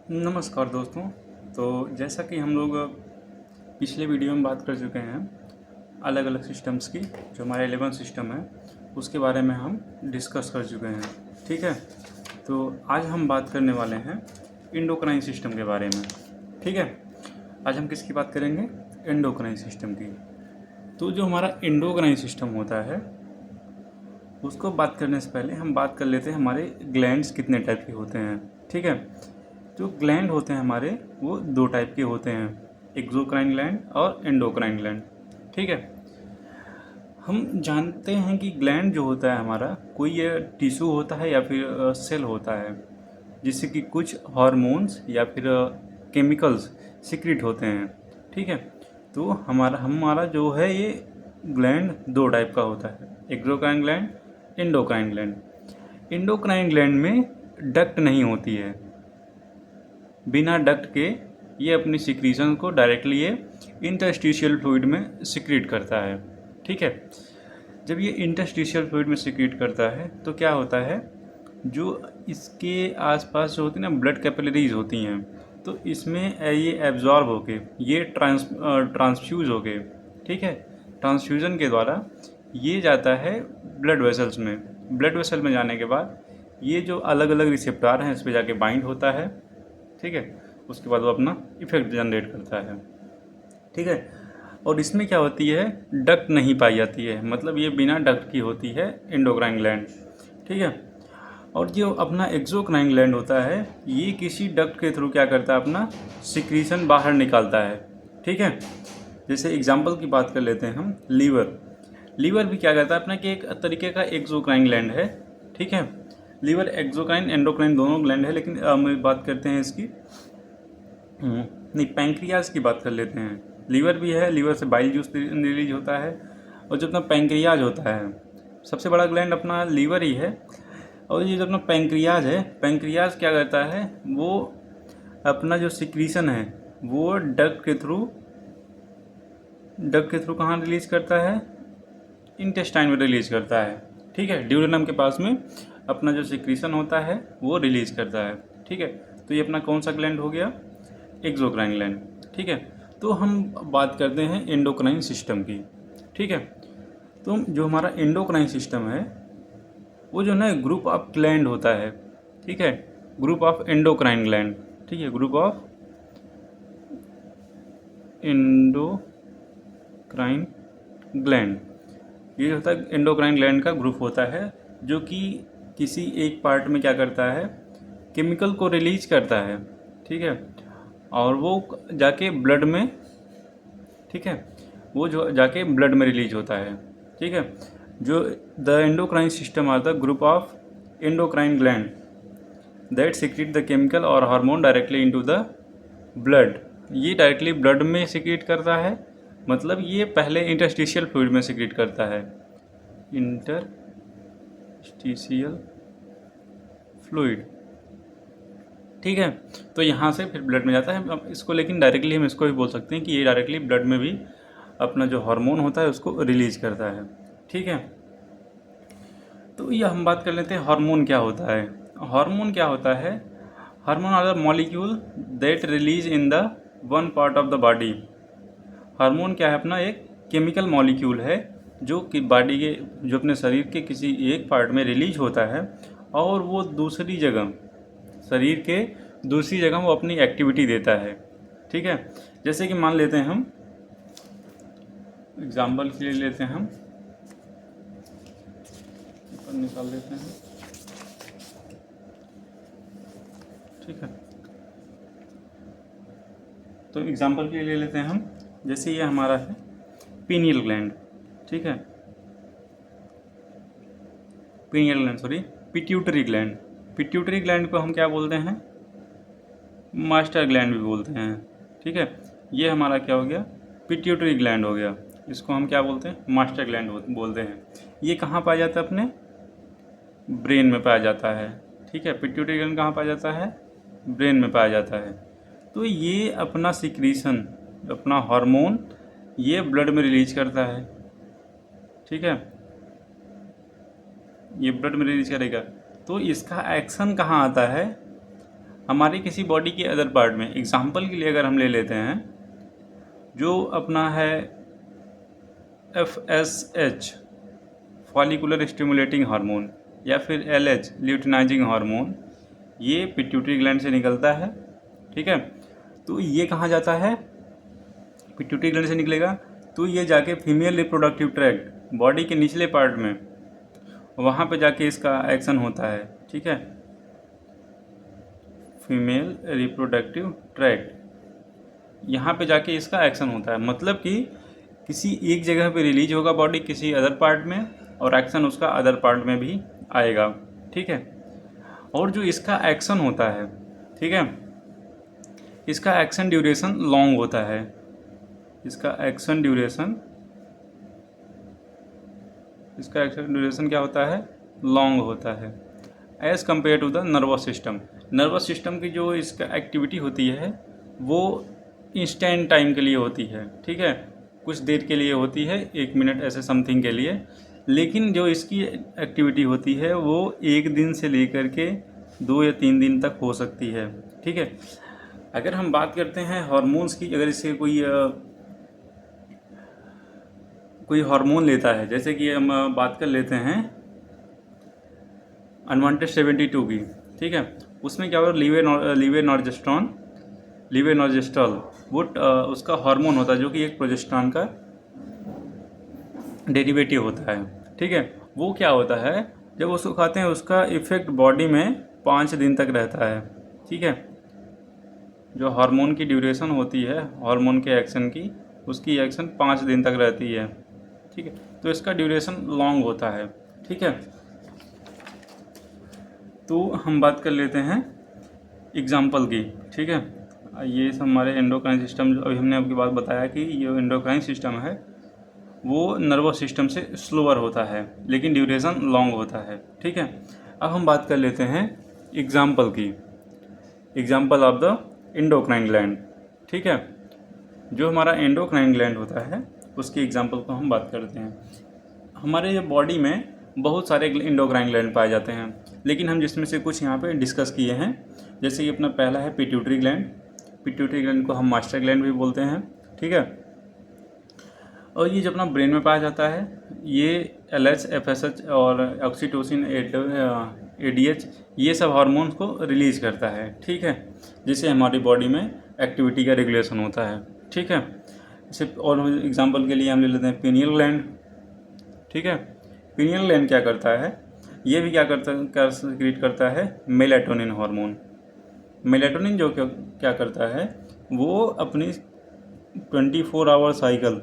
नमस्कार दोस्तों। तो जैसा कि हम लोग पिछले वीडियो में बात कर चुके हैं अलग अलग सिस्टम्स की, जो हमारा 11 सिस्टम है उसके बारे में हम डिस्कस कर चुके हैं। ठीक है, तो आज हम बात करने वाले हैं एंडोक्राइन सिस्टम के बारे में। ठीक है, आज हम किसकी बात करेंगे? एंडोक्राइन सिस्टम की। तो जो हमारा एंडोक्राइन सिस्टम होता है उसको बात करने से पहले हम बात कर लेते हैं हमारे ग्लैंड्स कितने टाइप के होते हैं। ठीक है, जो ग्लैंड होते हैं हमारे वो दो टाइप के होते हैं, एक्सोक्राइन ग्लैंड और एंडोक्राइन ग्लैंड। ठीक है, हम जानते हैं कि ग्लैंड जो होता है हमारा, कोई ये टिश्यू होता है या फिर सेल होता है जिससे कि कुछ हार्मोन्स या फिर केमिकल्स सीक्रेट होते हैं। ठीक है, तो हमारा हमारा जो है ये ग्लैंड दो टाइप का होता है, exocrine gland, endocrine gland. Endocrine gland में डक्ट नहीं होती है, बिना डक्ट के ये अपनी सिक्रीशन को डायरेक्टली ये इंटरस्टिशियल फ्लूइड में सिक्रीट करता है। ठीक है, जब ये इंटरस्टिशियल फ्लूइड में सिक्रीट करता है तो क्या होता है, जो इसके आसपास जो होती है ना ब्लड कैपिलरीज होती हैं, तो इसमें ये एब्जॉर्ब होके ये ट्रांसफ्यूज होके, ठीक है, ट्रांसफ्यूज़न के द्वारा ये जाता है ब्लड वेसल्स में। ब्लड वेसल में जाने के बाद ये जो अलग अलग रिसेप्टार हैं इस पर जाके बाइंड होता है। ठीक है, उसके बाद वो अपना इफेक्ट जनरेट करता है। ठीक है, और इसमें क्या होती है, डक्ट नहीं पाई जाती है, मतलब ये बिना डक्ट की होती है एंडोक्राइन ग्लैंड। ठीक है, और जो अपना एक्सोक्राइन ग्लैंड होता है ये किसी डक्ट के थ्रू क्या करता है, अपना सिक्रीशन बाहर निकालता है। ठीक है, जैसे एग्जांपल की बात कर लेते हैं हम, लीवर। लीवर भी क्या करता है अपना कि एक तरीके का एक्सोक्राइन ग्लैंड है। ठीक है, लीवर एक्सोक्राइन एंडोक्राइन दोनों ग्लैंड है, लेकिन हम बात करते हैं इसकी नहीं, पैंक्रियाज की बात कर लेते हैं। लीवर भी है, लीवर से बाइल जूस रिलीज होता है, और जो अपना पैंक्रियाज होता है, सबसे बड़ा ग्लैंड अपना लीवर ही है। और ये जो अपना पैंक्रियाज है, पैंक्रियाज क्या करता है, वो अपना जो सिक्रीशन है वो डग के थ्रू कहाँ रिलीज करता है, इंटेस्टाइन में रिलीज करता है। ठीक है, ड्यूडेनम के पास में अपना जो सिक्रीशन होता है वो रिलीज करता है। ठीक है, तो ये अपना कौन सा ग्लैंड हो गया, एक्सोक्राइन ग्लैंड। ठीक है, तो हम बात करते हैं एंडोक्राइन सिस्टम की। ठीक है, तो जो हमारा एंडोक्राइन सिस्टम है वो जो ना ग्रुप ऑफ ग्लैंड होता है। ठीक है, ग्रुप ऑफ एंडोक्राइन ग्लैंड। ठीक है, ग्रुप ऑफ एंडोक्राइन ग्लैंड, ये होता है एंडोक्राइन ग्लैंड का ग्रुप होता है, जो कि किसी एक पार्ट में क्या करता है, केमिकल को रिलीज करता है। ठीक है, और वो जाके ब्लड में, ठीक है, वो जो जाके ब्लड में रिलीज होता है। ठीक है, जो the endocrine system are the group of endocrine gland that secrete the chemical or hormone directly into the blood. ये डायरेक्टली ब्लड में सिक्रीट करता है, मतलब ये पहले इंटरस्टिशियल फ्लूइड में सिक्रीट करता है, इंटरस्टिशियल फ्लूइड। ठीक है, तो यहाँ से फिर ब्लड में जाता है। अब इसको लेकिन डायरेक्टली हम इसको भी बोल सकते हैं कि ये डायरेक्टली ब्लड में भी अपना जो हार्मोन होता है उसको रिलीज करता है। ठीक है, तो ये हम बात कर लेते हैं हार्मोन क्या होता है। हार्मोन क्या होता है, hormone are the molecule that release in the one part of the body. Hormone क्या है, अपना एक केमिकल मॉलिक्यूल है जो कि बॉडी के, जो अपने शरीर के किसी एक पार्ट में रिलीज होता है, और वो दूसरी जगह, शरीर के दूसरी जगह वो अपनी एक्टिविटी देता है। ठीक है, जैसे कि मान लेते हैं हम, एग्जाम्पल के लिए लेते हैं हम, निकाल लेते हैं। ठीक है, तो एग्जाम्पल के लिए ले लेते हैं हम, जैसे ये हमारा है पीनियल ग्लैंड। ठीक है, pineal gland, sorry, pituitary gland. Pituitary gland को हम क्या बोलते हैं, मास्टर ग्लैंड भी बोलते हैं। ठीक है, ये हमारा क्या हो गया, पिट्यूटरी ग्लैंड हो गया, इसको हम क्या बोलते हैं, मास्टर ग्लैंड बोलते हैं। ये कहाँ पाया जाता है, अपने ब्रेन में पाया जाता है। ठीक है, पिट्यूटरी ग्लैंड कहाँ पाया जाता है, ब्रेन में पाया जाता है। तो ये अपना सिक्रीशन, अपना हार्मोन ये ब्लड में रिलीज करता है। ठीक है, ये ब्लड में रिलीज करेगा, तो इसका एक्शन कहाँ आता है, हमारी किसी बॉडी के अदर पार्ट में, एग्जाम्पल के लिए अगर हम ले लेते हैं, जो अपना है FSH फॉलिकुलर स्टिमुलेटिंग हार्मोन या फिर LH ल्यूटिनाइजिंग हार्मोन, ये पिट्यूटरी ग्लैंड से निकलता है। ठीक है, तो ये कहाँ जाता है, पिट्यूटरी ग्लैंड से निकलेगा तो ये जाके फीमेल रिप्रोडक्टिव ट्रैक्ट बॉडी के निचले पार्ट में, वहाँ पे जाके इसका एक्शन होता है। ठीक है, फीमेल रिप्रोडक्टिव ट्रैक्ट, यहाँ पे जाके इसका एक्शन होता है। मतलब कि किसी एक जगह पे रिलीज होगा बॉडी किसी अदर पार्ट में, और एक्शन उसका अदर पार्ट में भी आएगा। ठीक है, और जो इसका एक्शन होता है, ठीक है, इसका एक्शन ड्यूरेशन लॉन्ग होता है। इसका एक्शन ड्यूरेशन क्या होता है, लॉन्ग होता है, as compare to the nervous system. Nervous system की जो इसका एक्टिविटी होती है वो इंस्टेंट टाइम के लिए होती है। ठीक है, कुछ देर के लिए होती है, 1 मिनट ऐसे समथिंग के लिए, लेकिन जो इसकी एक्टिविटी होती है वो 1 दिन से लेकर के 2 या 3 दिन तक हो सकती है। ठीक है, अगर हम बात करते हैं हार्मोन्स की, अगर इससे कोई हार्मोन लेता है, जैसे कि हम बात कर लेते हैं अनवांटेड 72 की। ठीक है, उसमें क्या होगा, लीवेनॉर्जेस्ट्रॉल वो उसका हार्मोन होता है, जो कि एक प्रोजेस्टेरॉन का डेरिवेटिव होता है। ठीक है, वो क्या होता है, जब उसको खाते हैं उसका इफेक्ट बॉडी में 5 दिन तक रहता है। ठीक है, जो हार्मोन की ड्यूरेशन होती है हार्मोन के एक्शन की, उसकी एक्शन 5 दिन तक रहती है। ठीक है, तो इसका ड्यूरेशन लॉन्ग होता है। ठीक है, तो हम बात कर लेते हैं एग्जाम्पल की। ठीक है, ये सब हमारे एंडोक्राइन सिस्टम, जो अभी हमने आपकी बात बताया कि ये एंडोक्राइन सिस्टम है वो नर्वस सिस्टम से स्लोअर होता है, लेकिन ड्यूरेशन लॉन्ग होता है। ठीक है, अब हम बात कर लेते हैं एग्जाम्पल की, example of the endocrine gland. ठीक है, जो हमारा एंडोक्राइन ग्लैंड होता है उसकी एग्जाम्पल को हम बात करते हैं। हमारे बॉडी में बहुत सारे एंडोक्राइन ग्लैंड पाए जाते हैं, लेकिन हम जिसमें से कुछ यहाँ पे डिस्कस किए हैं, जैसे कि अपना पहला है पिट्यूटरी ग्लैंड। पिट्यूटरी ग्लैंड को हम मास्टर ग्लैंड भी बोलते हैं। ठीक है, और ये जो अपना ब्रेन में पाया जाता है, ये LH FSH और ऑक्सीटोसिन ADH ये सब हार्मोन्स को रिलीज करता है। ठीक है, जिससे हमारी बॉडी में एक्टिविटी का रेगुलेशन होता है। ठीक है, इसे और एग्जांपल के लिए हम ले लेते हैं पीनियल ग्लैंड। ठीक है, पीनियल ग्लैंड क्या करता है, ये भी क्या सीक्रेट करता है, मेलाटोनिन हार्मोन। मेलाटोनिन जो क्या करता है, वो अपनी 24 आवर साइकिल,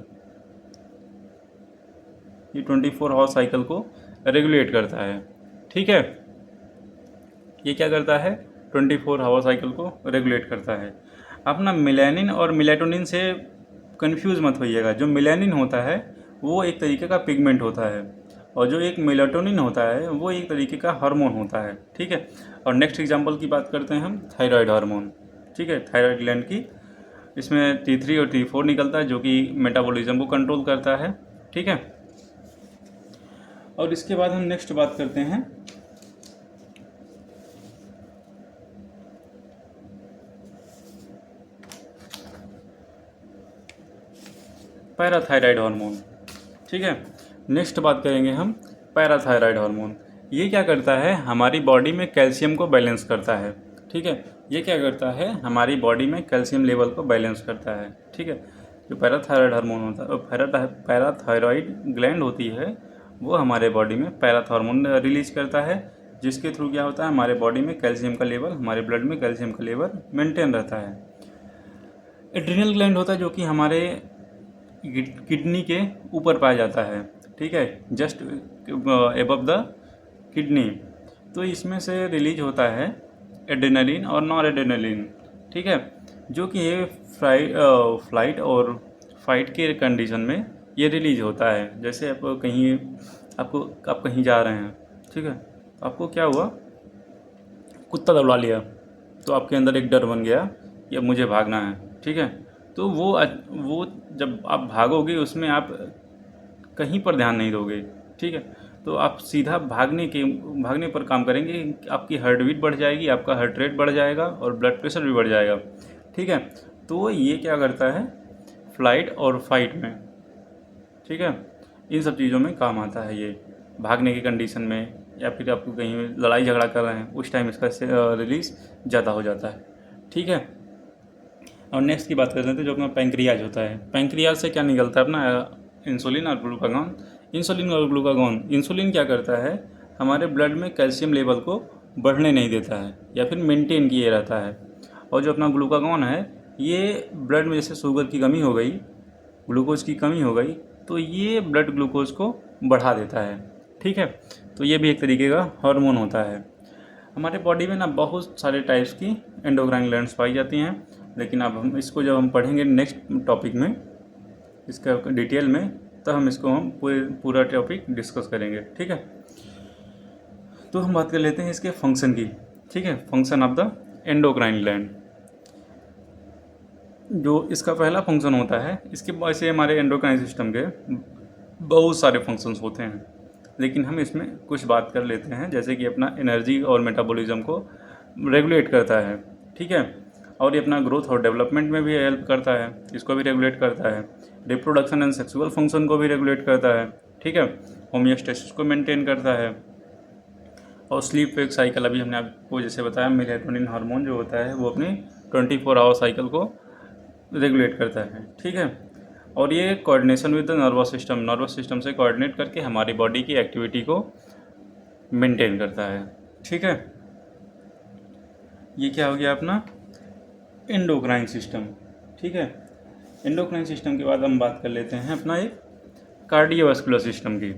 ये 24 आवर साइकिल को रेगुलेट करता है। ठीक है, ये क्या करता है, 24 आवर साइकिल को रेगुलेट करता है। अपना मेलानिन और मेलाटोनिन से कंफ्यूज मत होइएगा। जो मेलानिन होता है वो एक तरीके का पिगमेंट होता है, और जो एक मेलाटोनिन होता है वो एक तरीके का हार्मोन होता है। ठीक है, और नेक्स्ट एग्जांपल की बात करते हैं हम थायराइड हार्मोन। ठीक है, थायराइड ग्लैंड की, इसमें T3 और T4 निकलता है, जो कि मेटाबॉलिज्म को कंट्रोल करता है। ठीक है, और इसके बाद हम नेक्स्ट बात करते हैं पैराथायराइड हार्मोन। ठीक है, नेक्स्ट बात करेंगे हम पैराथायराइड हार्मोन। ये क्या करता है, हमारी बॉडी में कैल्शियम को बैलेंस करता है। ठीक है, ये क्या करता है, हमारी बॉडी में कैल्शियम लेवल को बैलेंस करता है। ठीक है, जो पैराथायराइड हार्मोन होता है, पैराथायराइड ग्लैंड होती है, वो हमारे बॉडी में पैराथार्मोन रिलीज करता है, जिसके थ्रू क्या होता है, हमारे बॉडी में कैल्शियम का लेवल, हमारे ब्लड में कैल्शियम का लेवल मेंटेन रहता है। एड्रिनल ग्लैंड होता है, जो कि हमारे किडनी के ऊपर पाया जाता है। ठीक है, जस्ट एबव द किडनी। तो इसमें से रिलीज होता है एड्रेनलिन और नॉर एड्रेनलिन। ठीक है, जो कि ये फ्लाइट और फाइट के कंडीशन में ये रिलीज होता है। जैसे आप कहीं जा रहे हैं, ठीक है, आपको क्या हुआ, कुत्ता दौड़ा लिया, तो आपके अंदर एक डर बन गया कि अब मुझे भागना है। ठीक है, तो वो जब आप भागोगे उसमें आप कहीं पर ध्यान नहीं दोगे। ठीक है, तो आप सीधा भागने पर काम करेंगे, आपकी हार्ट बीट बढ़ जाएगी, आपका हार्ट रेट बढ़ जाएगा और ब्लड प्रेशर भी बढ़ जाएगा। ठीक है, तो ये क्या करता है फ्लाइट और फाइट में, ठीक है, इन सब चीज़ों में काम आता है ये, भागने की कंडीशन में या फिर आपको कहीं लड़ाई झगड़ा कर रहे हैं उस टाइम इसका रिलीज़ ज़्यादा हो जाता है। ठीक है, और नेक्स्ट की बात कर लेते हैं जो अपना पैंक्रियाज होता है। पैंक्रियाज से क्या निकलता है अपना इंसुलिन और ग्लूकागॉन। इंसुलिन और ग्लूकागॉन, इंसुलिन क्या करता है हमारे ब्लड में कैल्शियम लेवल को बढ़ने नहीं देता है या फिर मेंटेन किए रहता है। और जो अपना ग्लूकागॉन है ये ब्लड में जैसे शुगर की कमी हो गई, ग्लूकोज की कमी हो गई, तो ये ब्लड ग्लूकोज को बढ़ा देता है। ठीक है, तो ये भी एक तरीके का हार्मोन होता है। हमारे बॉडी में ना बहुत सारे टाइप्स की एंडोक्राइन ग्लैंड्स पाई जाती हैं, लेकिन अब हम इसको जब हम पढ़ेंगे नेक्स्ट टॉपिक में इसका डिटेल में, तब हम इसको पूरा टॉपिक डिस्कस करेंगे। ठीक है, तो हम बात कर लेते हैं इसके फंक्शन की। ठीक है, function of the endocrine gland. जो इसका पहला फंक्शन होता है, इसके वैसे हमारे एंडोक्राइन सिस्टम के बहुत सारे फंक्शंस होते हैं, लेकिन हम इसमें कुछ बात कर लेते हैं, जैसे कि अपना एनर्जी और मेटाबॉलिज्म को रेगुलेट करता है। ठीक है, और ये अपना ग्रोथ और डेवलपमेंट में भी हेल्प करता है, इसको भी रेगुलेट करता है। रिप्रोडक्शन एंड सेक्सुअल फंक्शन को भी रेगुलेट करता है। ठीक है, होमियोस्टेसिस को मेंटेन करता है। और स्लीप वेक साइकिल, अभी हमने आपको जैसे बताया मेलेटोनिन हार्मोन जो होता है वो अपनी 24 आवर साइकिल को रेगुलेट करता है। ठीक है, और ये coordination with the nervous system से कोऑर्डिनेट करके हमारी बॉडी की एक्टिविटी को मेंटेन करता है। ठीक है, ये क्या हो गया अपना एंडोक्राइन सिस्टम। ठीक है, एंडोक्राइन सिस्टम के बाद हम बात कर लेते हैं अपना एक कार्डियोवास्कुलर सिस्टम की।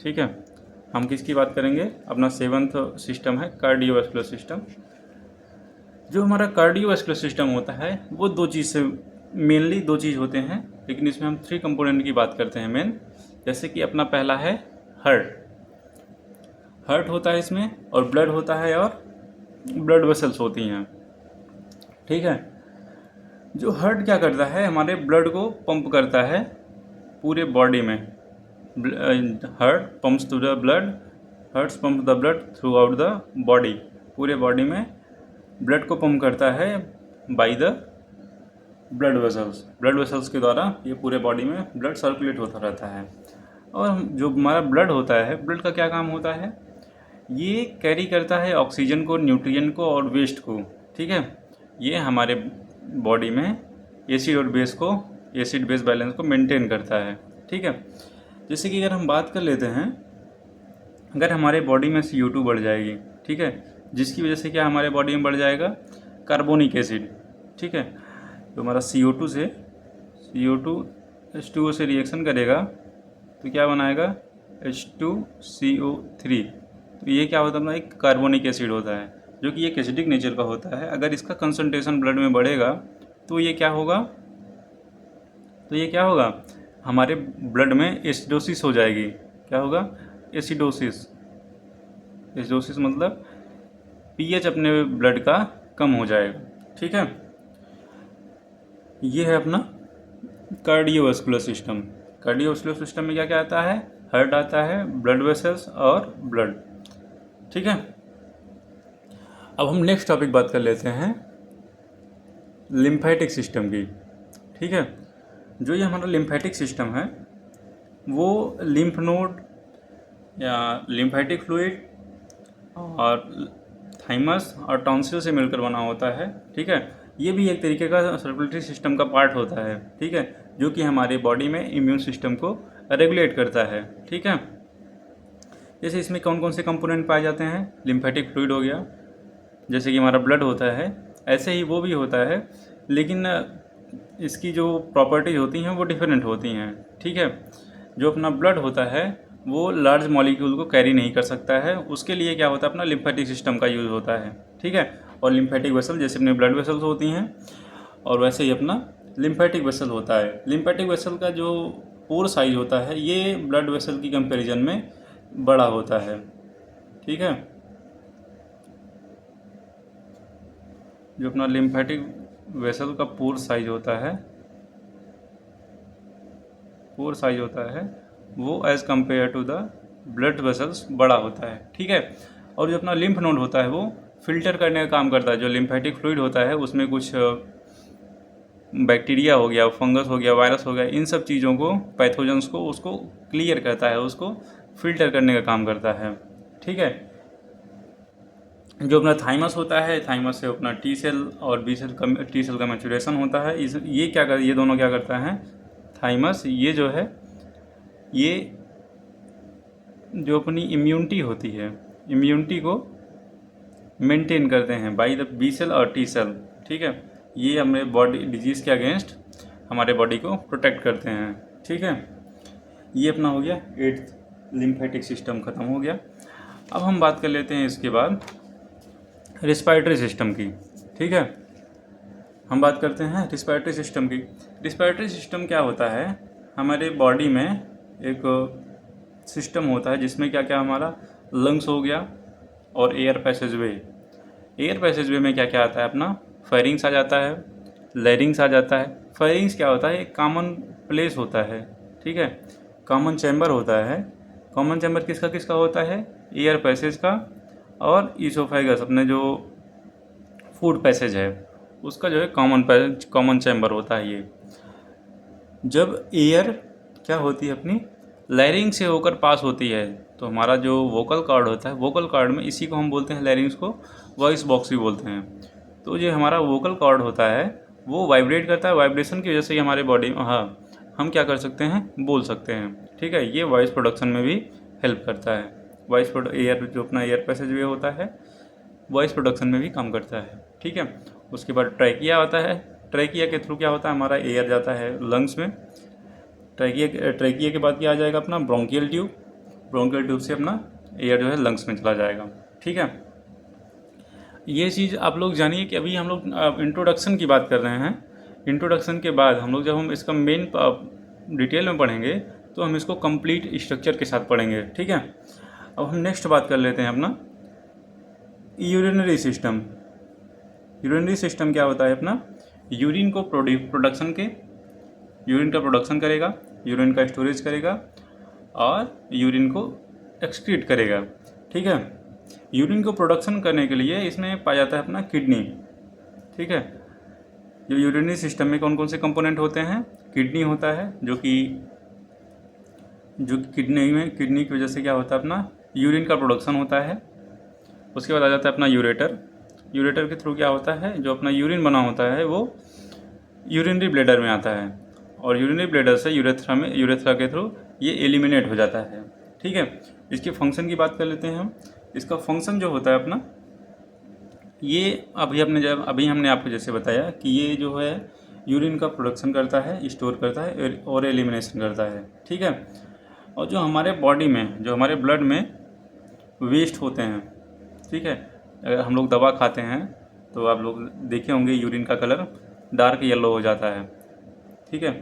ठीक है, हम किसकी बात करेंगे, अपना 7th सिस्टम है कार्डियोवास्कुलर सिस्टम। जो हमारा कार्डियोवास्कुलर सिस्टम होता है वो मेनली दो चीज़ होते हैं, लेकिन इसमें हम 3 कंपोनेंट की बात करते हैं मेन। जैसे कि अपना पहला है हार्ट होता है इसमें, और ब्लड होता है, और ब्लड वेसल्स होती हैं। ठीक है, जो हार्ट क्या करता है हमारे ब्लड को पंप करता है पूरे बॉडी में। Heart pumps to the blood, hearts pump the blood throughout the body, पूरे बॉडी में ब्लड को पंप करता है बाई द ब्लड वेसल्स के द्वारा ये पूरे बॉडी में ब्लड सर्कुलेट होता रहता है। और जो हमारा ब्लड होता है, ब्लड का क्या काम होता है, ये कैरी करता है ऑक्सीजन को, न्यूट्रिएंट को और वेस्ट को। ठीक है, ये हमारे बॉडी में एसिड बेस बैलेंस को मेंटेन करता है। ठीक है, जैसे कि अगर हम बात कर लेते हैं, अगर हमारे बॉडी में CO2 बढ़ जाएगी, ठीक है, जिसकी वजह से क्या हमारे बॉडी में बढ़ जाएगा कार्बोनिक एसिड। ठीक है, तो हमारा CO2 H2O से रिएक्शन करेगा तो क्या बनाएगा H2CO3। तो ये क्या होता है अपना एक कार्बोनिक एसिड होता है, जो कि एक एसिडिक नेचर का होता है। अगर इसका कंसंट्रेशन ब्लड में बढ़ेगा तो ये क्या होगा, हमारे ब्लड में एसिडोसिस हो जाएगी। क्या होगा, एसिडोसिस मतलब pH अपने ब्लड का कम हो जाएगा। ठीक है, ये है अपना कार्डियोवास्कुलर सिस्टम। कार्डियोवास्कुलर सिस्टम में क्या क्या आता है, हार्ट आता है, ब्लड वेसल्स और ब्लड। ठीक है, अब हम नेक्स्ट टॉपिक बात कर लेते हैं लिम्फेटिक सिस्टम की। ठीक है, जो ये हमारा लिम्फेटिक सिस्टम है वो लिम्फ नोड या लिम्फेटिक फ्लूइड और थाइमस और टॉन्सिल से मिलकर बना होता है। ठीक है, ये भी एक तरीके का सर्कुलेटरी सिस्टम का पार्ट होता है। ठीक है, जो कि हमारे बॉडी में इम्यून सिस्टम को रेगुलेट करता है। ठीक है, जैसे इसमें कौन कौन से कंपोनेंट पाए जाते हैं, लिम्फेटिक फ्लूइड हो गया, जैसे कि हमारा ब्लड होता है, ऐसे ही वो भी होता है, लेकिन इसकी जो प्रॉपर्टीज होती हैं वो डिफरेंट होती हैं। ठीक है, जो अपना ब्लड होता है वो लार्ज मॉलिक्यूल को कैरी नहीं कर सकता है, उसके लिए क्या होता है अपना लिम्फेटिक सिस्टम का यूज़ होता है। ठीक है, और लिम्फेटिक वेसल जैसे अपने ब्लड वेसल्स होती हैं, और वैसे ही अपना लिम्फेटिक वेसल होता है। लिम्फेटिक वेसल का जो पोर साइज होता है ये ब्लड वेसल की कंपैरिजन में बड़ा होता है। ठीक है, जो अपना लिम्फेटिक वेसल का पोर साइज होता है वो as compare to the blood vessels बड़ा होता है, ठीक है। और जो अपना लिम्फ नोड होता है वो फिल्टर करने का काम करता है। जो लिम्फेटिक फ्लूइड होता है उसमें कुछ बैक्टीरिया हो गया, फंगस हो गया, वायरस हो गया, इन सब चीज़ों को, पैथोजेंस को, उसको क्लियर करता है, उसको फिल्टर करने का काम करता है, ठीक है। जो अपना थाइमस होता है, थाइमस से अपना टी सेल और बी सेल का, टी सेल का मैचुरेशन होता है। ये दोनों क्या करता है, थाइमस ये जो है, ये जो अपनी इम्यूनिटी होती है, इम्यूनिटी को मेंटेन करते हैं बाई द बी सेल और टी सेल, ठीक है। ये हमें बॉडी डिजीज़ के अगेंस्ट हमारे बॉडी को प्रोटेक्ट करते हैं, ठीक है। ये अपना हो गया 8th लिम्फेटिक सिस्टम ख़त्म हो गया। अब हम बात कर लेते हैं इसके बाद रिस्पायरेटरी सिस्टम की, ठीक है। हम बात करते हैं रिस्पायरेटरी सिस्टम की। रिस्पायरेटरी सिस्टम क्या होता है, हमारे बॉडी में एक सिस्टम होता है जिसमें क्या क्या हमारा लंग्स हो गया और एयर पैसेजवे। एयर पैसेजवे में क्या क्या आता है, अपना फेरिंग्स आ जाता है, लैरिंग्स आ जाता है। फेरिंग्स क्या होता है, एक कॉमन प्लेस होता है, ठीक है, कॉमन चैम्बर होता है। कॉमन चैम्बर किसका किसका होता है, एयर पैसेज का और ईसोफेगस, अपने जो फूड पैसेज है उसका जो है कॉमन चैम्बर होता है। ये जब एयर क्या होती है, अपनी लैरिंग से होकर पास होती है, तो हमारा जो वोकल कॉर्ड होता है, वोकल कॉर्ड में इसी को हम बोलते हैं, लैरिंग्स को वॉइस बॉक्स भी बोलते हैं। तो जो हमारा वोकल कॉर्ड होता है वो वाइब्रेट करता है, वाइब्रेशन की वजह से ही हमारे बॉडी, हाँ, हम क्या कर सकते हैं, बोल सकते हैं, ठीक है। ये वॉइस प्रोडक्शन में भी हेल्प करता है। एयर जो अपना एयर पैसेज वे होता है वॉइस प्रोडक्शन में भी काम करता है, ठीक है। उसके बाद ट्रैकिया आता है। ट्रैकिया के थ्रू क्या होता है, हमारा एयर जाता है लंग्स में। ट्रैकिया के बाद क्या आ जाएगा, अपना ब्रोंकियल ट्यूब। ब्रोंकियल ट्यूब से अपना एयर जो है लंग्स में चला जाएगा, ठीक है। ये चीज़ आप लोग जानिए कि अभी हम लोग इंट्रोडक्शन की बात कर रहे हैं। इंट्रोडक्शन के बाद हम लोग जब हम इसका मेन डिटेल में पढ़ेंगे तो हम इसको कंप्लीट स्ट्रक्चर के साथ पढ़ेंगे, ठीक है। अब हम नेक्स्ट बात कर लेते हैं अपना यूरिनरी सिस्टम। यूरिनरी सिस्टम क्या होता है, अपना यूरिन को प्रोडक्शन के, यूरिन का प्रोडक्शन करेगा, यूरिन का स्टोरेज करेगा और यूरिन को एक्सक्रीट करेगा, ठीक है। यूरिन को प्रोडक्शन करने के लिए इसमें पाया जाता है अपना किडनी, ठीक है। जो यूरिनरी सिस्टम में कौन कौन से कंपोनेंट होते हैं, किडनी होता है, जो किडनी की वजह से क्या होता है, अपना यूरिन का प्रोडक्शन होता है। उसके बाद आ जाता है अपना यूरेटर। यूरेटर के थ्रू क्या होता है, जो अपना यूरिन बना होता है वो यूरिनरी ब्लैडर में आता है और यूरिनरी ब्लैडर से यूरेथ्रा के थ्रू ये एलिमिनेट हो जाता है, ठीक है। इसके फंक्शन की बात कर लेते हैं हम। इसका फंक्शन जो होता है अपना, ये अभी हमने आपको जैसे बताया कि ये जो है यूरिन का प्रोडक्शन करता है, स्टोर करता है और एलिमिनेशन करता है, ठीक है। और जो हमारे बॉडी में, जो हमारे ब्लड में वेस्ट होते हैं, ठीक है, अगर हम लोग दवा खाते हैं तो आप लोग देखे होंगे यूरिन का कलर डार्क येलो हो जाता है, ठीक है।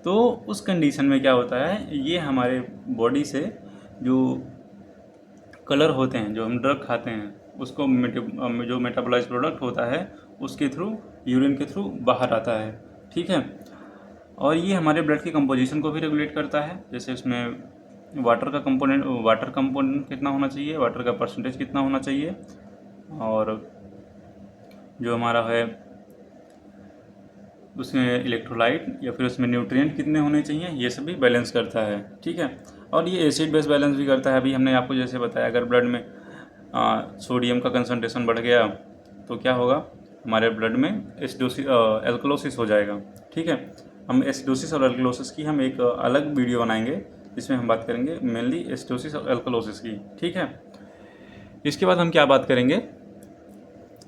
तो उस कंडीशन में क्या होता है, ये हमारे बॉडी से जो कलर होते हैं, जो हम ड्रग खाते हैं उसको जो मेटाबोलाइज प्रोडक्ट होता है उसके थ्रू, यूरिन के थ्रू बाहर आता है, ठीक है। और ये हमारे ब्लड की कंपोजिशन को भी रेगुलेट करता है। जैसे उसमें वाटर कंपोनेंट कितना होना चाहिए, वाटर का परसेंटेज कितना होना चाहिए, और जो हमारा है उसमें इलेक्ट्रोलाइट या फिर उसमें न्यूट्रिएंट कितने होने चाहिए, ये सभी बैलेंस करता है, ठीक है। और ये एसिड बेस बैलेंस भी करता है। अभी हमने आपको जैसे बताया, अगर ब्लड में सोडियम का कंसंट्रेशन बढ़ गया तो क्या होगा, हमारे ब्लड में एल्कलोसिस हो जाएगा, ठीक है। हम एसिडोसिस और एल्कलोसिस की हम एक अलग वीडियो बनाएंगे जिसमें हम बात करेंगे मेनली एसिडोसिस और एल्कलोसिस की, ठीक है। इसके बाद हम क्या बात करेंगे,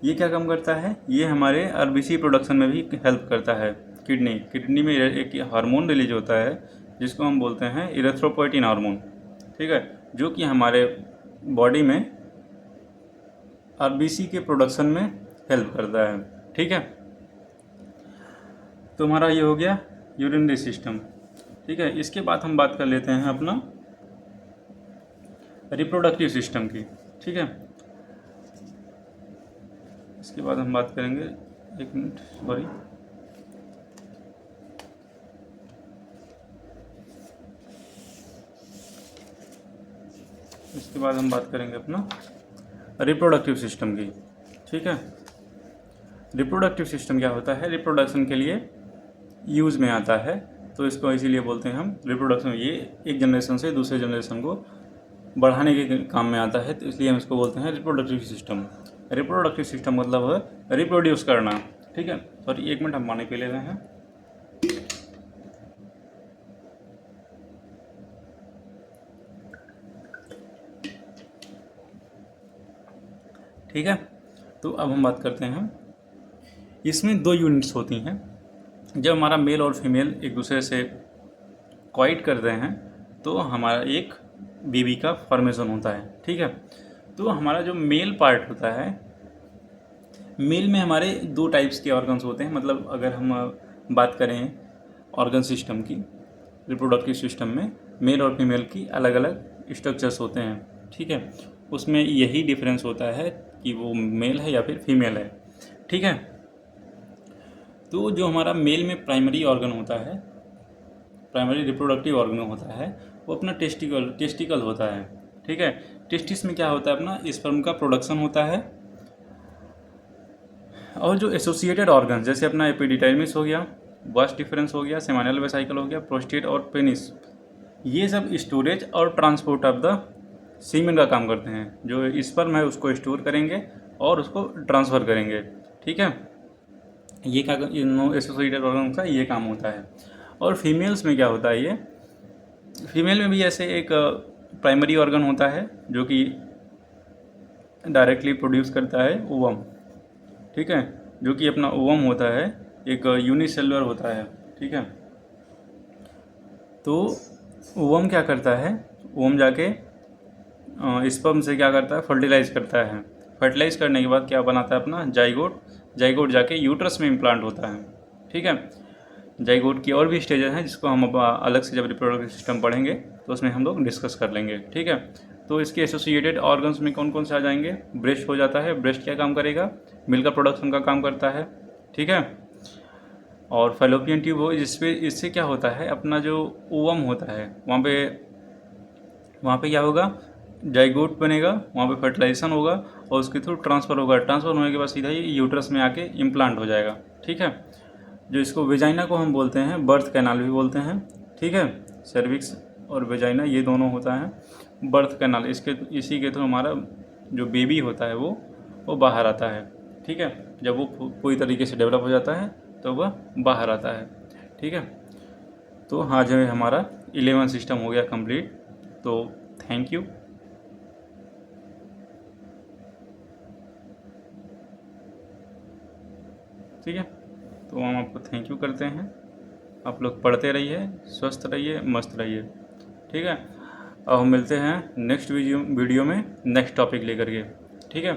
ये क्या काम करता है, ये हमारे आरबीसी प्रोडक्शन में भी हेल्प करता है। किडनी में एक हार्मोन रिलीज होता है जिसको हम बोलते हैं इरेथ्रोपोइटिन हार्मोन, ठीक है, जो कि हमारे बॉडी में आरबीसी के प्रोडक्शन में हेल्प करता है, ठीक है। तो हमारा ये हो गया यूरिनरी सिस्टम, ठीक है। इसके बाद हम बात कर लेते हैं अपना रिप्रोडक्टिव सिस्टम की, ठीक है। इसके बाद हम बात करेंगे, एक मिनट सॉरी, इसके बाद हम बात करेंगे अपना रिप्रोडक्टिव सिस्टम की। ठीक है, रिप्रोडक्टिव सिस्टम क्या होता है? रिप्रोडक्शन के लिए यूज़ में आता है, तो इसको इसीलिए बोलते हैं हम रिप्रोडक्शन। ये एक जनरेशन से दूसरे जनरेशन को बढ़ाने के काम में आता है, तो इसलिए हम इसको बोलते हैं रिप्रोडक्टिव सिस्टम। रिप्रोडक्टिव सिस्टम मतलब है रिप्रोड्यूस करना। ठीक है, सॉरी 1 मिनट हम पानी पी ले रहे हैं। ठीक है, तो अब हम बात करते हैं, इसमें 2 यूनिट्स होती हैं। जब हमारा मेल और फीमेल एक दूसरे से क्वाइट करते हैं तो हमारा एक बेबी का फॉर्मेशन होता है। ठीक है, तो हमारा जो मेल पार्ट होता है, मेल में हमारे 2 टाइप्स के ऑर्गन्स होते हैं। मतलब अगर हम बात करें ऑर्गन सिस्टम की, रिप्रोडक्टिव सिस्टम में मेल और फीमेल की अलग अलग स्ट्रक्चर्स होते हैं। ठीक है, उसमें यही डिफरेंस होता है कि वो मेल है या फिर फीमेल है। ठीक है, तो जो हमारा मेल में प्राइमरी ऑर्गन होता है, प्राइमरी रिप्रोडक्टिव ऑर्गन होता है, वो अपना टेस्टिकल होता है। ठीक है, टेस्टिस में क्या होता है? अपना स्पर्म का प्रोडक्शन होता है। और जो एसोसिएटेड ऑर्गन जैसे अपना एपिडिडाइमिस हो गया, वास डिफरेंस हो गया, सेमानियल वेसिकल हो गया, प्रोस्टेट और पेनिस, ये सब स्टोरेज और ट्रांसपोर्ट ऑफ द सीमेन का काम करते हैं। जो स्पर्म है उसको स्टोर करेंगे और उसको ट्रांसफ़र करेंगे। ठीक है, ये क्या एसोसिएटेड ऑर्गन का ये काम होता है। और फीमेल्स में क्या होता है? ये फीमेल में भी ऐसे एक प्राइमरी ऑर्गन होता है जो कि डायरेक्टली प्रोड्यूस करता है ओवम। ठीक है, जो कि अपना ओवम होता है, एक यूनिसेलुलर होता है। ठीक है, तो ओवम क्या करता है? ओवम जाके स्पर्म से क्या करता है? फर्टिलाइज करता है। फर्टिलाइज करने के बाद क्या बनाता है? अपना जाइगोट। जाइगोट जाके यूट्रस में इम्प्लांट होता है। ठीक है, जाइगोट की और भी स्टेजेस हैं जिसको हम अलग से जब रिप्रोडक्टिव सिस्टम पढ़ेंगे तो उसमें हम लोग डिस्कस कर लेंगे। ठीक है, तो इसके एसोसिएटेड ऑर्गन्स में कौन कौन से आ जाएंगे? ब्रेस्ट हो जाता है। ब्रेस्ट क्या काम करेगा? मिल्क का प्रोडक्शन का काम करता है। ठीक है, और फैलोपियन ट्यूब हो, जिसपे इससे क्या होता है? अपना जो ओवम होता है वहाँ पे क्या होगा? जाइगोट बनेगा, वहाँ पे फर्टिलाइजेशन होगा और उसके थ्रू ट्रांसफ़र होगा। ट्रांसफ़र होने के बाद सीधा ही यूट्रस में आके इम्प्लांट हो जाएगा। ठीक है, जो इसको वेजाइना को हम बोलते हैं, बर्थ कैनाल भी बोलते हैं। ठीक है, सर्विक्स और वेजाइना ये दोनों होता है बर्थ कैनाल। इसी के थ्रू हमारा जो बेबी होता है वो बाहर आता है। ठीक है, जब वो पूरी तरीके से डेवलप हो जाता है तो वह बाहर आता है। ठीक है, तो हाँ, जो है हमारा 11 सिस्टम हो गया कंप्लीट। तो थैंक यू। ठीक है, तो हम आपको थैंक यू करते हैं। आप लोग पढ़ते रहिए, स्वस्थ रहिए, मस्त रहिए। ठीक है, अब हम मिलते हैं नेक्स्ट वीडियो में नेक्स्ट टॉपिक लेकर के। ठीक है।